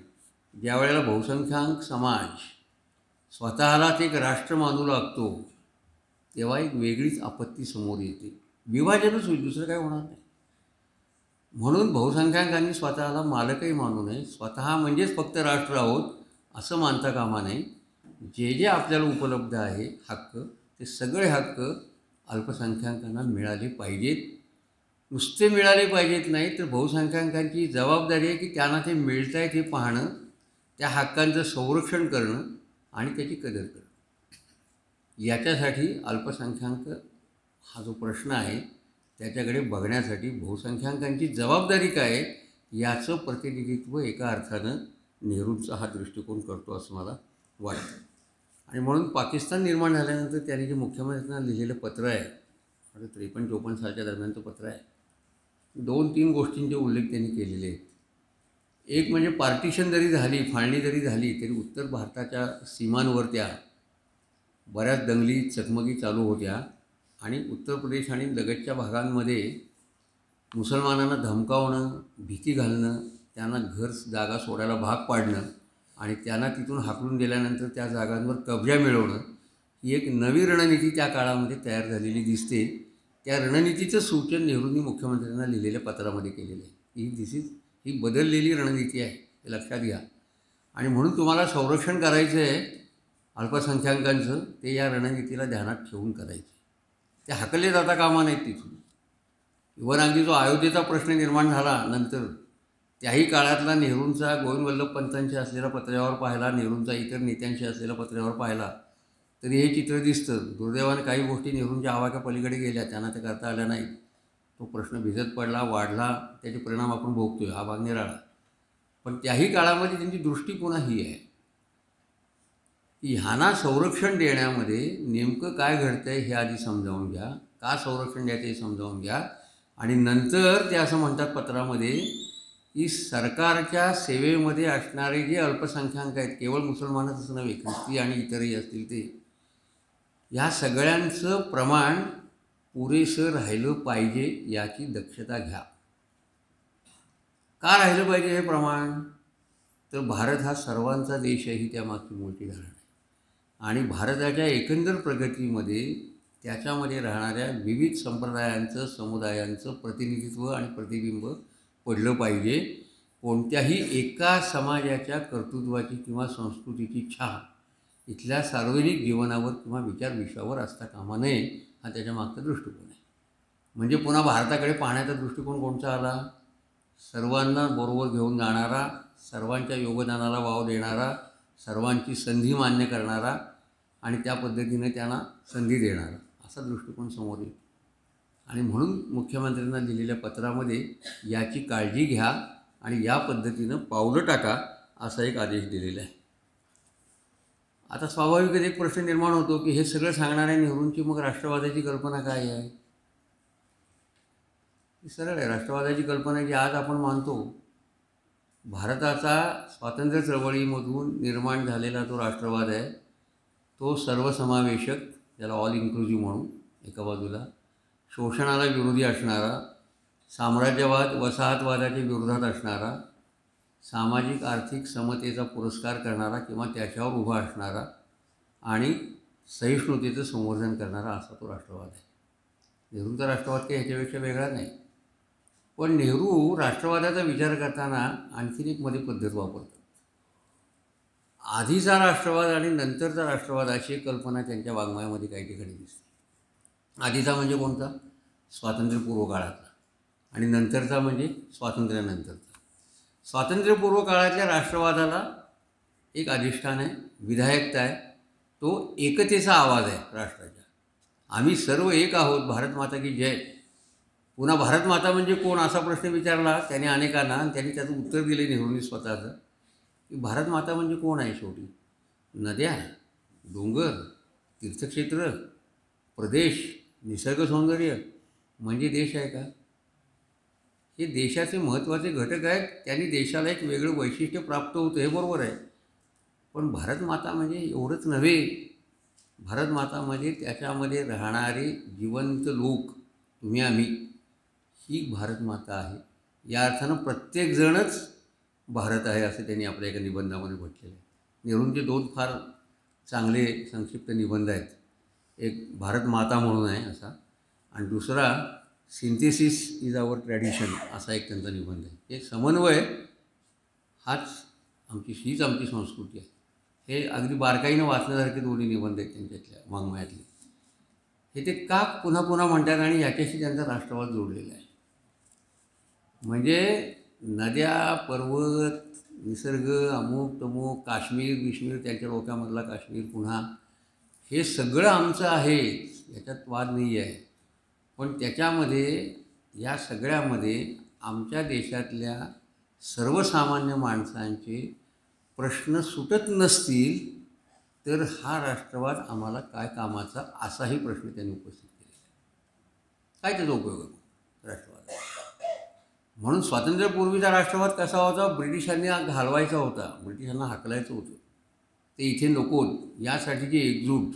ज्या वेळेला बहुसंख्याक समाज स्वतःलाच एक राष्ट्र मानू लागतो तेव्हा एक वेगळीच आपत्ती समोर येते. विभाजनच होईल, दुसरं काय होणार नाही. म्हणून बहुसंख्याकांनी स्वतःला मालकही मानू नये, स्वतः म्हणजेच फक्त राष्ट्र आहोत असं मानता कामा नये. जे जे आपल्याला उपलब्ध आहे हक्क, ते सगळे हक्क अल्पसंख्याकांना मिळाले पाहिजेत. नुसते मिळाले पाहिजेत नाही तर बहुसंख्याकांची जबाबदारी आहे की त्यांना ते मिळत आहेत हे पाहणं, त्या हक्कांचं संरक्षण करणं आणि त्याची कदर करणं. याच्यासाठी अल्पसंख्याक हा जो प्रश्न आहे त्याच्याकडे बघण्यासाठी बहुसंख्याकांची जबाबदारी काय आहे याचं प्रतिनिधित्व एका अर्थानं नेहरूंचा हा दृष्टिकोन करतो असं मला वाटतं. आणि म्हणून पाकिस्तान निर्माण झाल्यानंतर त्यांनी जे मुख्यमंत्र्यांना लिहिलेलं पत्र आहे, 53-54 सालच्या दरम्यानचं पत्र आहे, 2-3 गोष्टींचे उल्लेख त्यांनी केलेले आहेत. एक म्हणजे पार्टिशन जरी झाली, फाळणी जरी झाली, तरी उत्तर भारताच्या सीमांवरत्या बऱ्याच दंगली चकमकी चालू होत्या आणि उत्तर प्रदेश आणि लगतच्या भागांमध्ये मुसलमानांना धमकावणं, भीती घालणं, त्यांना घर जागा सोडायला भाग पाडणं आणि त्यांना तिथून हाकलून दिल्यानंतर त्या जागांवर कब्जा मिळवणं, ही एक नवी रणनीती त्या काळामध्ये तयार झालेली दिसते. त्या रणनीतीचं सूचन नेहरूंनी मुख्यमंत्र्यांना लिहिलेल्या पत्रामध्ये केलेलं आहे. ही बदललेली रणनीती आहे, हे लक्षात घ्या. आणि म्हणून तुम्हाला संरक्षण करायचं आहे अल्पसंख्याकांचं, ते या रणनीतीला ध्यानात ठेवून करायचं. ते हाकलले जाता कामा नाहीत तिथून. इव्हन अगदी जो अयोध्येचा प्रश्न निर्माण झाला नंतर, त्याही काळातला नेहरूंचा गोविंद वल्लभ पंतांशी असलेला पत्राव्यवहार पाहिला, नेहरूंचा इतर नेत्यांशी असलेला पत्रव्यवहार पाहिला तरी हे चित्र दिसतं. दुर्दैवाने काही गोष्टी नेहरूंच्या आवाक्या पलीकडे गेल्या, त्यांना ते करता आल्या नाहीत. तो प्रश्न भिजत पडला, वाढला, त्याचे परिणाम आपण भोगतोय, हा भाग निराळा. पण त्याही काळामध्ये त्यांची दृष्टी पुन्हा ही आहे की ह्यांना संरक्षण देण्यामध्ये नेमकं काय घडतं आहे हे आधी समजावून घ्या, का संरक्षण द्यायचं हे समजावून घ्या. आणि नंतर ते असं म्हणतात पत्रामध्ये की सरकारच्या सेवेमध्ये असणारे जे अल्पसंख्याक आहेत, केवळ मुसलमानच असं नव्हे, ख्रिस्ती आणि इतरही असतील, ते ह्या सगळ्यांचं प्रमाण पुरेसं राहिलं पाहिजे याची दक्षता घ्या. का राहिलं पाहिजे हे प्रमाण? तर भारत हा सर्वांचा देश आहे, ही त्यामागची मोठी धारणा आहे. आणि भारताच्या एकंदर प्रगतीमध्ये त्याच्यामध्ये राहणाऱ्या विविध संप्रदायांचं समुदायांचं प्रतिनिधित्व आणि प्रतिबिंब पडलं पाहिजे. कोणत्याही एका समाजाच्या कर्तृत्वाची किंवा संस्कृतीची छाप इथल्या सार्वजनिक जीवनावर किंवा विचारविश्वावर असता कामा नये, हा त्याच्या मागचा दृष्टिकोन आहे. म्हणजे पुन्हा भारताकडे पाहण्याचा दृष्टिकोन कोणता आला? सर्वांना बरोबर घेऊन जाणारा, सर्वांच्या योगदानाला वाव देणारा, सर्वांची संधी मान्य करणारा आणि त्या पद्धतीने त्यांना संधी देणारा, असा दृष्टिकोन समोर येतो. आणि म्हणून मुख्यमंत्र्यांना दिलेल्या पत्रामध्ये याची काळजी घ्या आणि या पद्धतीनं पावलं टाका, असा एक आदेश दिलेला आहे. आता स्वाभाविकच एक प्रश्न निर्माण होतो की हे सगळं सांगणाऱ्या नेहरूंची मग राष्ट्रवादाची कल्पना काय आहे? सरळ आहे. राष्ट्रवादाची कल्पना जी आज आपण मानतो, भारताचा स्वातंत्र्य चळवळीमधून निर्माण झालेला जो राष्ट्रवाद आहे, तो सर्वसमावेशक, ज्याला ऑल इन्क्लुझिव्ह म्हणून, एका बाजूला शोषणाला विरोधी असणारा, साम्राज्यवाद वसाहतवादाच्या विरोधात असणारा, सामाजिक आर्थिक समतेचा पुरस्कार करणारा किंवा त्याच्यावर उभा असणारा आणि सहिष्णुतेचं संवर्धन करणारा, असा तो राष्ट्रवाद आहे. नेहरूंचा राष्ट्रवाद काही ह्याच्यापेक्षा वेगळा नाही. पण नेहरू राष्ट्रवादाचा विचार करताना आणखीन एक मध्ये पद्धत वापरतात. आधीचा राष्ट्रवाद आणि नंतरचा राष्ट्रवाद अशी एक कल्पना त्यांच्या वाङ्मयामध्ये काही ठिकाणी दिसते. आधीचा म्हणजे कोणता? स्वातंत्र्यपूर्व काळातला. आणि नंतरचा म्हणजे स्वातंत्र्यानंतरचा. स्वातंत्र्यपूर्व काळातल्या राष्ट्रवादाला एक अधिष्ठान आहे, विधायकता आहे, तो एकतेचा आवाज आहे राष्ट्राच्या. आम्ही सर्व एक आहोत, भारत माता की जय. पुन्हा भारत माता म्हणजे कोण, असा प्रश्न विचारला त्याने अनेकांना, आणि त्यांनी त्याचं उत्तर दिले नेहरूंनी स्वतःचं, की भारत माता म्हणजे कोण आहे? शेवटी नद्या, डोंगर, तीर्थक्षेत्र, प्रदेश, निसर्ग सौंदर्य म्हणजे देश आहे का? हे देशाचे महत्त्वाचे घटक आहेत. त्यांनी देशाला एक वेगळं वैशिष्ट्य प्राप्त होतं, हे बरोबर आहे. पण भारत माता म्हणजे एवढंच नव्हे. भारत माता म्हणजे त्याच्यामध्ये राहणारे जिवंत लोक, तुम्ही आम्ही, ही भारत माता आहे. या अर्थानं प्रत्येकजणच भारत आहे, असं त्यांनी आपल्या एका निबंधामध्ये म्हटलेलं आहे. नेहरूंचे दोन फार चांगले संक्षिप्त निबंध आहेत. एक भारत माता म्हणून आहे असा, आणि दुसरा सिंथेसिस इज आवर ट्रॅडिशन, असा एक त्यांचा निबंध आहे. हे समन्वय हीच आमची संस्कृती आहे. हे अगदी बारकाईनं वाचण्यासारखे दोन्ही निबंध आहेत त्यांच्यातल्या वाङ्मयातले. हे ते का पुन्हा पुन्हा म्हणतात आणि याच्याशी त्यांचा राष्ट्रवाद जोडलेला आहे. म्हणजे नद्या, पर्वत, निसर्ग, अमुक तमुक, काश्मीर त्यांच्या डोक्यामधला काश्मीर, पुन्हा हे सगळं आमचं आहे, याच्यात वाद नाही आहे. पण त्याच्यामध्ये, या सगळ्यामध्ये आमच्या देशातल्या सर्वसामान्य माणसांचे प्रश्न सुटत नसतील तर हा राष्ट्रवाद आम्हाला काय कामाचा, असाही प्रश्न त्यांनी उपस्थित केलेला आहे. काय त्याचा उपयोग होतो राष्ट्रवाद? म्हणून स्वातंत्र्यपूर्वीचा राष्ट्रवाद कसा होता? ब्रिटिशांनी घालवायचा होता, ब्रिटिशांना हाकलायचं होतं, ते इथे नकोत, यासाठीची एकजूट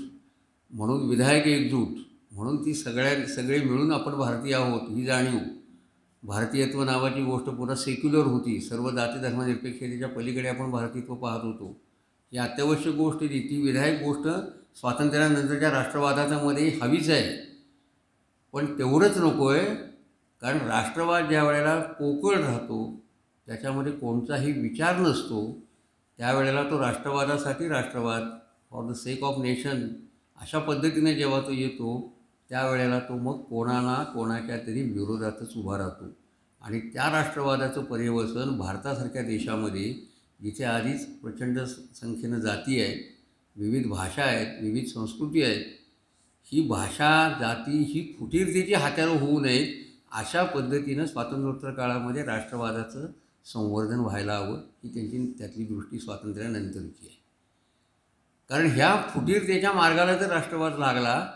म्हणून, विधायक एकजूट म्हणून, ती सगळे मिळून आपण भारतीय आहोत ही जाणीव. भारतीयत्व नावाची गोष्ट पुन्हा सेक्युलर होती, सर्व जाती धर्मनिरपेक्षतेच्या पलीकडे आपण भारतीयत्व पाहत होतो. ही अत्यावश्यक गोष्ट ती विधायक गोष्ट स्वातंत्र्यानंतरच्या राष्ट्रवादामध्ये हवीच आहे. पण तेवढंच नको आहे, कारण राष्ट्रवाद ज्या वेळेला पोकळ राहतो, त्याच्यामध्ये कोणताही विचार नसतो, त्यावेळेला तो राष्ट्रवादासाठी राष्ट्रवाद, for the sake of nation, अशा पद्धतीने जेव्हा तो येतो, त्यावेळेला तो मग कोणाच्या तरी विरोधातच उभा राहतो. आणि त्या राष्ट्रवादाचं पर्यवसन भारतासारख्या देशामध्ये, जिथे आधीच प्रचंड संख्येनं जाती आहेत, विविध भाषा आहेत, विविध संस्कृती आहेत, ही भाषा, जाती ही फुटीरतेची हात्यारं होऊ नयेत, अशा पद्धतीनं स्वातंत्र्योत्तर काळामध्ये राष्ट्रवादाचं संवर्धन व्हायला हवं, ही त्यातली दृष्टी स्वातंत्र्यानंतरची आहे. कारण ह्या फुटीरतेच्या मार्गाला जर राष्ट्रवाद लागला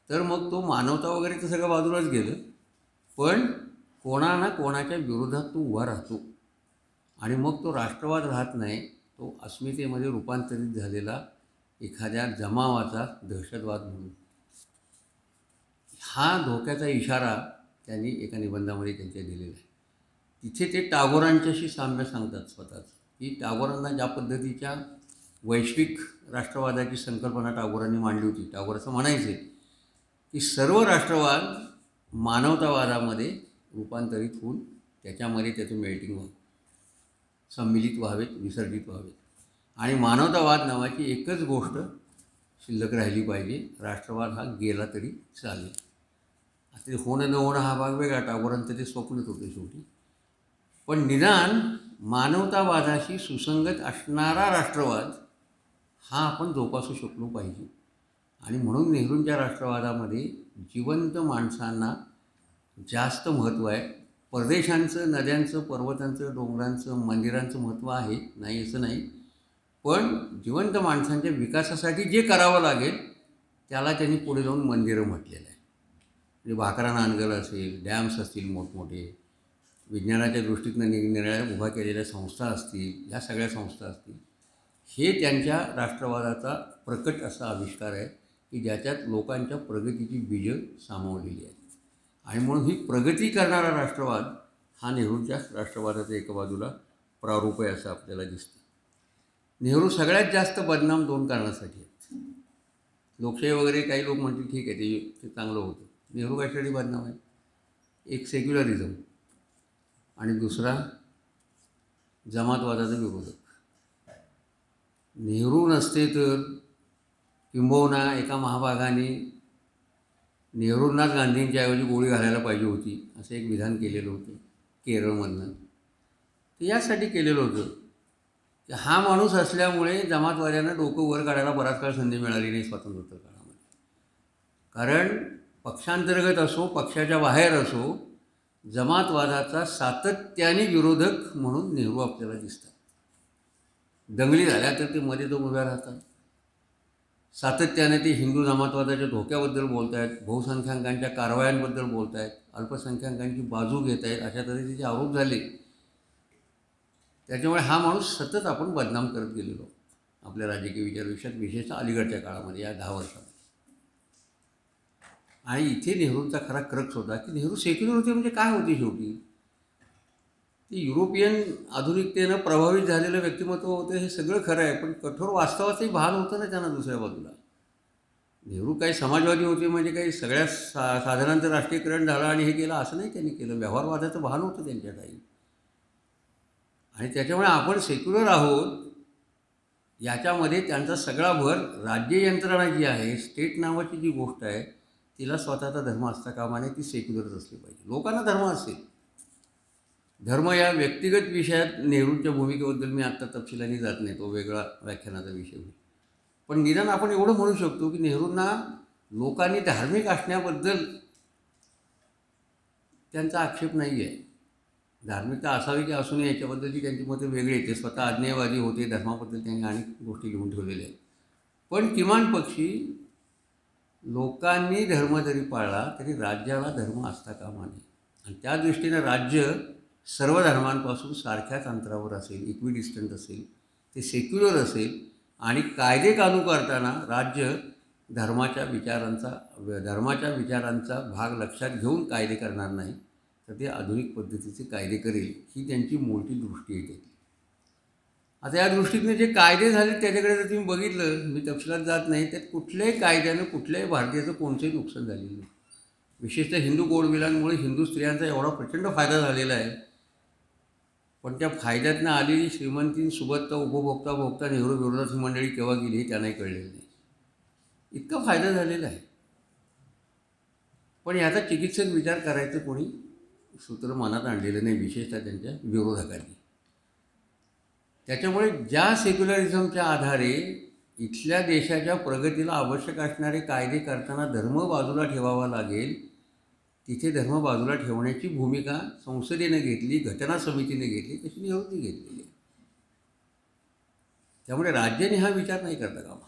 तर मग तो मानवता वगैरे तर सगळं बाजूलाच गेलं, पण कोणाच्या विरोधात तो उभा राहतो. आणि मग तो राष्ट्रवाद राहत नाही, तो अस्मितेमध्ये रूपांतरित झालेला एखाद्या जमावाचा दहशतवाद म्हणून. हा धोक्याचा इशारा त्यांनी एका निबंधामध्ये त्यांच्या दिलेला आहे. तिथे ते टागोरांच्याशी साम्य सांगतात स्वतःच, की टागोरांना ज्या पद्धतीच्या वैश्विक राष्ट्रवादाची संकल्पना टागोरांनी मांडली होती, टागोर असं म्हणायचे की सर्व राष्ट्रवाद मानवतावादामध्ये रूपांतरित होऊन त्याच्यामध्ये त्याचं मेल्टिंग व्हावं, सम्मिलित व्हावेत, विसर्जित व्हावेत. आणि मानवतावाद नावाची एकच गोष्ट शिल्लक राहिली पाहिजे. राष्ट्रवाद हा गेला तरी चालेल. आता ते होणं न होणं हा भाग वेगळा, टागोरांचं ते स्वप्नच होतं शेवटी. पण निदान मानवतावादाशी सुसंगत असणारा राष्ट्रवाद हा आपण जोपासू शकलो पाहिजे. आणि म्हणून नेहरूंच्या राष्ट्रवादामध्ये जिवंत माणसांना जास्त महत्त्व आहे. परदेशांचं, नद्यांचं, पर्वतांचं, डोंगरांचं, मंदिरांचं महत्त्व आहे, नाही असं नाही. पण जिवंत माणसांच्या विकासासाठी जे करावं लागेल त्याला त्यांनी पुढे जाऊन मंदिरं म्हटलेलं आहे. म्हणजे भाकरा नांगल असेल, डॅम्स असतील मोठमोठे, विज्ञानाच्या दृष्टीतनं निरनिराळ्या उभा केलेल्या संस्था असतील, ह्या सगळ्या संस्था असतील, हे त्यांच्या राष्ट्रवादाचा प्रकट असा आविष्कार आहे की ज्याच्यात लोकांच्या प्रगतीची बीजं सामावलेली आहेत. आणि म्हणून ही प्रगती करणारा राष्ट्रवाद हा नेहरूंच्या राष्ट्रवादाचा एका बाजूला प्रारूप आहे असं आपल्याला दिसतं. नेहरू सगळ्यात जास्त बदनाम दोन कारणासाठी आहेत. लोकशाही वगैरे काही लोक म्हणतील ठीक आहे, ते चांगलं होतं. नेहरू कशासाठी बदनाम आहे? एक सेक्युलरिझम आणि दुसरा जमातवादाचा विरोधक. नेहरू नसते तर किंबहुना एका महाभागाने नेहरूंनाच गांधींच्या ऐवजी गोळी घालायला पाहिजे होती असं एक विधान केलेलं होतं केरळमधनं. ते यासाठी केलेलं होतं की हा माणूस असल्यामुळे जमातवाद्यांना डोकं वर काढायला बराच काळ संधी मिळाली नाही स्वातंत्र्योत्तर काळामध्ये. कारण पक्षांतर्गत असो, पक्षाच्या बाहेर असो, जमातवादाचा सातत्याने विरोधक म्हणून नेहरू आपल्याला दिसतात. दंगली झाल्या तर ते मध्ये जाऊन उभ्या राहतात. सातत्याने ते हिंदू जमातवादाच्या धोक्याबद्दल बोलत आहेत, बहुसंख्याकांच्या कारवायांबद्दल बोलत आहेत, अल्पसंख्याकांची बाजू घेत आहेत, अशा तऱ्हेचे जे आरोप झाले त्याच्यामुळे हा माणूस सतत आपण बदनाम करत गेलेलो आपल्या राजकीय विचारविषयात, विशेषतः अलीकडच्या काळामध्ये या 10 वर्षामध्ये. आणि इथे नेहरूंचा खरा क्रक्स होता की नेहरू सेक्युलर होते म्हणजे काय होते शेवटी? ते युरोपियन आधुनिकतेनं प्रभावित झालेलं व्यक्तिमत्व होतं, हे सगळं खरं आहे. पण कठोर वास्तवाचंही भान होतं ना त्यांना दुसऱ्या बाजूला. नेहरू काही समाजवादी होते म्हणजे काही सगळ्या साधनांचं राष्ट्रीयकरण झालं आणि हे केलं असं नाही त्यांनी केलं. व्यवहारवादाचं भान होतं त्यांच्या काही. आणि त्याच्यामुळे आपण सेक्युलर आहोत याच्यामध्ये त्यांचा सगळा भर राज्य यंत्रणा जी आहे, स्टेट नावाची जी गोष्ट आहे, तिला स्वतःचा धर्म असता कामा नये, ती सेक्युलरच असली पाहिजे. लोकांना धर्म असेल. धर्म या व्यक्तिगत विषयात नेहरूंच्या भूमिकेबद्दल मी आत्ता तपशिलाने जात नाही, तो वेगळा व्याख्यानाचा विषय होईल. पण निदान आपण एवढं म्हणू शकतो की नेहरूंना लोकांनी धार्मिक असण्याबद्दल त्यांचा आक्षेप नाही आहे. धार्मिकता असावी की असू नये याच्याबद्दलची त्यांची मतं वेगळी येते. स्वतः आज्ञेयवादी होते, धर्माबद्दल त्यांनी अनेक गोष्टी लिहून ठेवलेल्या आहेत. पण किमान पक्षी लोकांनी धर्म जरी पाळला तरी राज्याला धर्म असता कामा नये. आणि त्या दृष्टीनं राज्य सर्व धर्मांपासून सारख्याच अंतरावर असेल, इक्विडिस्टंट असेल, ते सेक्युलर असेल. आणि कायदे कानून करताना राज्य धर्माच्या विचारांचा भाग लक्षात घेऊन कायदे करणार नाही, तर ते आधुनिक पद्धतीचे कायदे करेल, ही त्यांची मोठी दृष्टी येते. आता या दृष्टीने जे कायदे झाले त्याच्याकडे जर तुम्ही बघितलं, मी तपशिलात जात नाही, त्यात कुठल्याही कायद्यानं कुठल्याही भारतीयाचं कोणतंही नुकसान झालेलं नाही. विशेषतः हिंदू कोडबिलांमुळे हिंदू स्त्रियांचा एवढा प्रचंड फायदा झालेला आहे. पण त्या फायद्यातनं आलेली श्रीमंती, सुबत्ता, उपभोक्ता भोगता नेहरू विरोधात ही मंडळी केव्हा गेली हे त्यांनाही कळलेलं नाही. इतका फायदा झालेला आहे. पण याचा चिकित्सक विचार करायचं कोणी सूत्र मनात आणलेलं नाही, विशेषतः त्यांच्या विरोधकांनी. त्याच्यामुळे ज्या सेक्युलरिझमच्या आधारे इथल्या देशाच्या प्रगतीला आवश्यक असणारे कायदे करताना धर्म बाजूला ठेवावा लागेल, तिथे धर्म बाजूला ठेवण्याची भूमिका संसदेने घेतली, घटना समितीने घेतली, तशी नेहरूंनी घेतलेली आहे. त्यामुळे राज्याने हा विचार नाही करता कामा.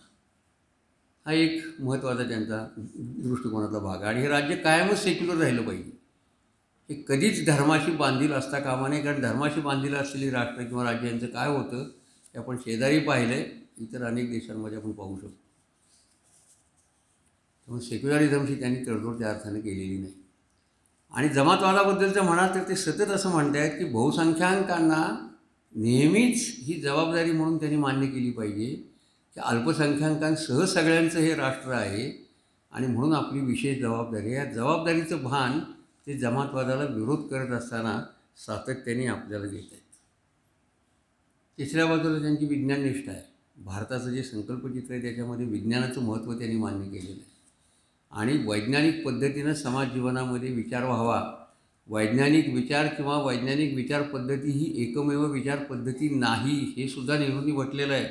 हा एक महत्त्वाचा त्यांचा दृष्टिकोनातला भाग. आणि हे राज्य कायमच सेक्युलर राहिलं पाहिजे. हे कधीच धर्माशी बांधील असता कामा नये. कारण धर्माशी बांधील असलेली राष्ट्र किंवा राज्य यांचं काय होतं ते आपण शेजारी पाहिलं आहे, इतर अनेक देशांमध्ये आपण पाहू शकतो. त्यामुळे सेक्युलरिझमशी त्यांनी तडजोड त्या अर्थाने केलेली नाही. आणि जमातवादाबद्दलचं म्हणाल तर ते सतत असं म्हणत आहेत की बहुसंख्याकांना नेहमीच ही जबाबदारी म्हणून त्यांनी मान्य केली पाहिजे की अल्पसंख्याकांसह सगळ्यांचं हे राष्ट्र आहे आणि म्हणून आपली विशेष जबाबदारी आहे. या जबाबदारीचं भान ते जमातवादाला विरोध करत असताना सातत्याने आपल्याला देत आहेत. तिसऱ्या बाजूला त्यांची विज्ञाननिष्ठा आहे. भारताचं जे संकल्पचित्र आहे त्याच्यामध्ये विज्ञानाचं महत्त्व त्यांनी मान्य केलेलं आहे आणि वैज्ञानिक पद्धतीनं समाज जीवनामध्ये विचार व्हावा. वैज्ञानिक विचार किंवा वैज्ञानिक विचार पद्धती ही एकमेव विचार पद्धती नाही, हे सुद्धा नेहरूंनी म्हटलेलं आहे.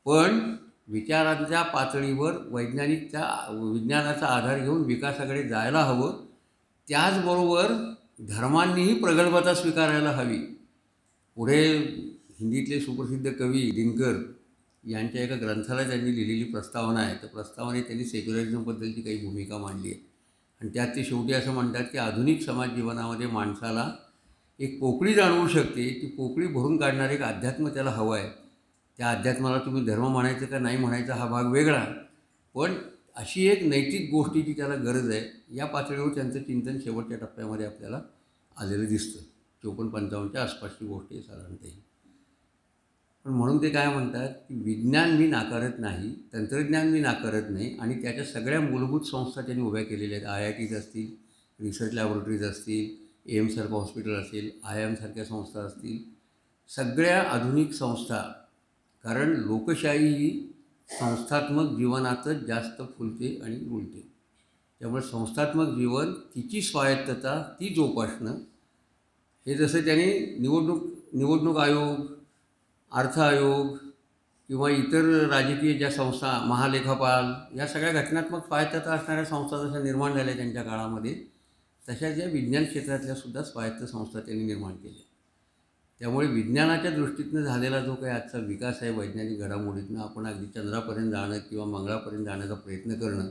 पण विचारांच्या पातळीवर विज्ञानाचा आधार घेऊन विकासाकडे जायला हवं. त्याचबरोबर धर्मांनीही प्रगल्भता स्वीकारायला हवी. पुढे हिंदीतले सुप्रसिद्ध कवी दिनकर यांच्या एका ग्रंथाला त्यांनी लिहिलेली प्रस्तावना आहे. तर प्रस्तावनेत त्यांनी सेक्युलरिझमबद्दलची काही भूमिका मांडली आहे आणि त्यात ते शेवटी असं म्हणतात की आधुनिक समाज जीवनामध्ये माणसाला एक पोकळी जाणवू शकते. ती पोकळी भरून काढणारं एक अध्यात्म त्याला हवं आहे. त्या अध्यात्माला तुम्ही धर्म म्हणायचं का नाही म्हणायचा हा भाग वेगळा, पण अशी एक नैतिक गोष्टीची त्याला गरज आहे. या पातळीवर त्यांचं चिंतन शेवटच्या टप्प्यामध्ये आपल्याला आलेलं दिसतं. 54-55च्या आसपासची गोष्ट आहे साधारणतः. पण म्हणून ते काय म्हणतात की विज्ञान मी नाकारत नाही, तंत्रज्ञान मी नाकारत नाही आणि त्याच्या सगळ्या मूलभूत संस्था त्यांनी उभ्या केलेल्या आहेत. IITs असतील, रिसर्च लॅबोरेटरीज असतील, एम्ससारखं हॉस्पिटल असेल, IIM सारख्या संस्था असतील, सगळ्या आधुनिक संस्था. कारण लोकशाही ही संस्थात्मक जीवनातच जास्त फुलते आणि रुळते. त्यामुळे संस्थात्मक जीवन, तिची स्वायत्तता, ती जोपासणं, हे जसं त्यांनी निवडणूक आयोग, अर्थ आयोग किंवा इतर राजकीय ज्या संस्था, महालेखापाल, या सगळ्या घटनात्मक स्वायत्तता असणाऱ्या संस्था जशा निर्माण झाल्या त्यांच्या काळामध्ये, तशा ज्या विज्ञान क्षेत्रातल्या सुद्धा स्वायत्त संस्था त्यांनी निर्माण केल्या. त्यामुळे विज्ञानाच्या दृष्टीतनं झालेला जो काही आजचा विकास आहे वैज्ञानिक घडामोडीतनं, आपण अगदी चंद्रापर्यंत जाणं किंवा मंगळापर्यंत जाण्याचा प्रयत्न करणं,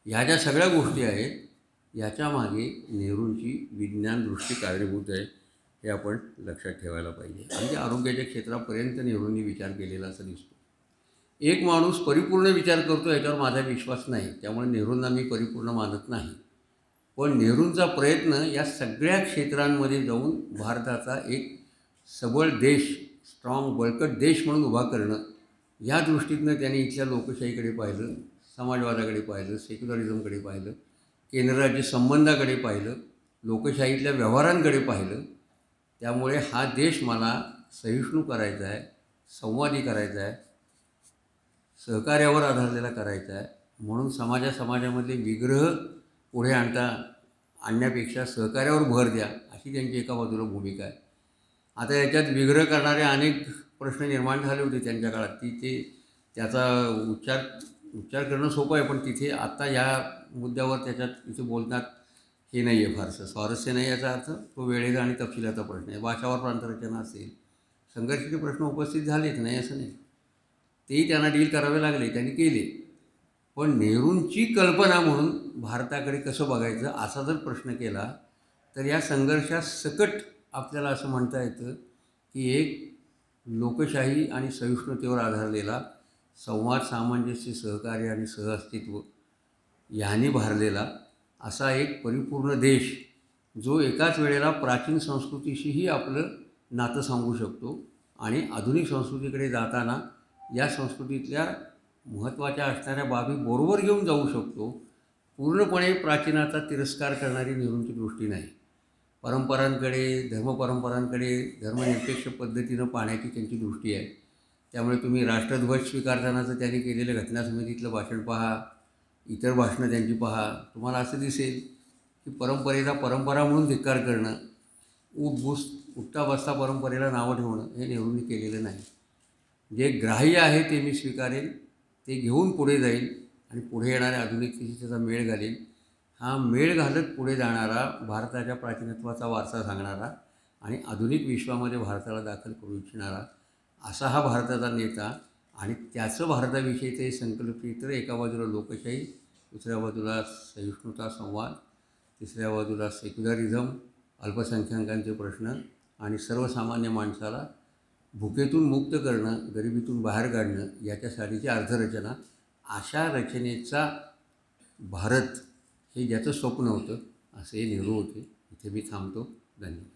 ह्या ज्या सगळ्या गोष्टी आहेत, याच्यामागे नेहरूंची विज्ञान दृष्टी कारणीभूत आहे, हे आपण लक्षात ठेवायला पाहिजे. म्हणजे आरोग्याच्या क्षेत्रापर्यंत नेहरूंनी विचार केलेला असं दिसतो. एक माणूस परिपूर्ण विचार करतो याच्यावर माझा विश्वास नाही, त्यामुळे नेहरूंना मी परिपूर्ण मानत नाही. पण नेहरूंचा प्रयत्न या सगळ्या क्षेत्रांमध्ये जाऊन भारताचा एक सबळ देश, स्ट्रॉंग बळकट देश म्हणून उभा करणं, या दृष्टीतनं त्यांनी इथल्या लोकशाहीकडे पाहिलं, समाजवादाकडे पाहिलं, सेक्युलरिझमकडे पाहिलं, केंद्र राज्य संबंधाकडे पाहिलं, लोकशाहीतल्या व्यवहारांकडे पाहिलं. त्यामुळे हा देश मला सहिष्णू करायचा आहे, संवादी करायचा आहे, सहकार्यावर आधारलेला करायचा आहे. म्हणून समाजामधले विग्रह पुढे आणण्यापेक्षा सहकार्यावर भर द्या, अशी त्यांची एका बाजूला भूमिका आहे. आता याच्यात विग्रह करणारे अनेक प्रश्न निर्माण झाले होते त्यांच्या काळात. त्याचा उच्चार करणं सोपं आहे, पण तिथे आत्ता या मुद्द्यावर तिथे बोलण्यात हे नाही आहे, फारसं स्वारस्य नाही. याचा अर्थ तो वेळेचा आणि तपशिलाचा प्रश्न आहे. भाषावर प्रांतरचना असेल, संघर्षाचे प्रश्न उपस्थित झालेच नाही असं नाही, तेही त्यांना डील करावे लागले, त्यांनी केले. पण नेहरूंची कल्पना म्हणून भारताकडे कसं बघायचं असा जर प्रश्न केला तर या संघर्षासकट आपल्याला असं म्हणता येतं की एक लोकशाही आणि सहिष्णुतेवर आधारलेला संवाद, सामंजस्य, सहकार्य आणि सहअस्तित्व ह्यांनी भारलेला असा एक परिपूर्ण देश, जो एकाच वेळेला प्राचीन संस्कृतीशीही आपलं नातं सांगू शकतो आणि आधुनिक संस्कृतीकडे जाताना या संस्कृतीतल्या महत्त्वाच्या असणाऱ्या बाबी बरोबर घेऊन जाऊ शकतो. पूर्णपणे प्राचीनाचा तिरस्कार करणारी नेहरूंची दृष्टी नाही. परंपरांकडे, धर्मपरंपरांकडे धर्मनिरपेक्ष पद्धतीनं पाहण्याची त्यांची दृष्टी आहे. त्यामुळे तुम्ही राष्ट्रध्वज स्वीकारतानाचं त्यांनी केलेलं घटना समितीतलं भाषण पहा, इतर भाषणं त्यांची पहा, तुम्हाला असं दिसेल की परंपरा म्हणून धिक्कार करणं, उठता बसता परंपरेला नावं ठेवणं, हे नेहरूंनी केलेलं नाही. जे ग्राह्य आहे ते मी स्वीकारेन, ते घेऊन पुढे जाईल आणि पुढे येणाऱ्या आधुनिकतेशी त्याचा मेळ घालेल. हा मेळ घालत पुढे जाणारा, भारताच्या प्राचीनत्वाचा वारसा सांगणारा आणि आधुनिक विश्वामध्ये भारताला दाखल करू इच्छिणारा असा हा भारताचा नेता. आणि त्याचं भारताविषयीचं हे संकल्पचित्र, एका बाजूला लोकशाही, दुसऱ्या बाजूला सहिष्णुता, संवाद, तिसऱ्या बाजूला सेक्युलरिझम, अल्पसंख्याकांचे प्रश्न आणि सर्वसामान्य माणसाला भुकेतून मुक्त करणं, गरिबीतून बाहेर काढणं, याच्यासाठीची अर्थरचना, अशा रचनेचा भारत हे ज्याचं स्वप्न होतं, असे नेहरू होते. इथे मी थांबतो. धन्यवाद.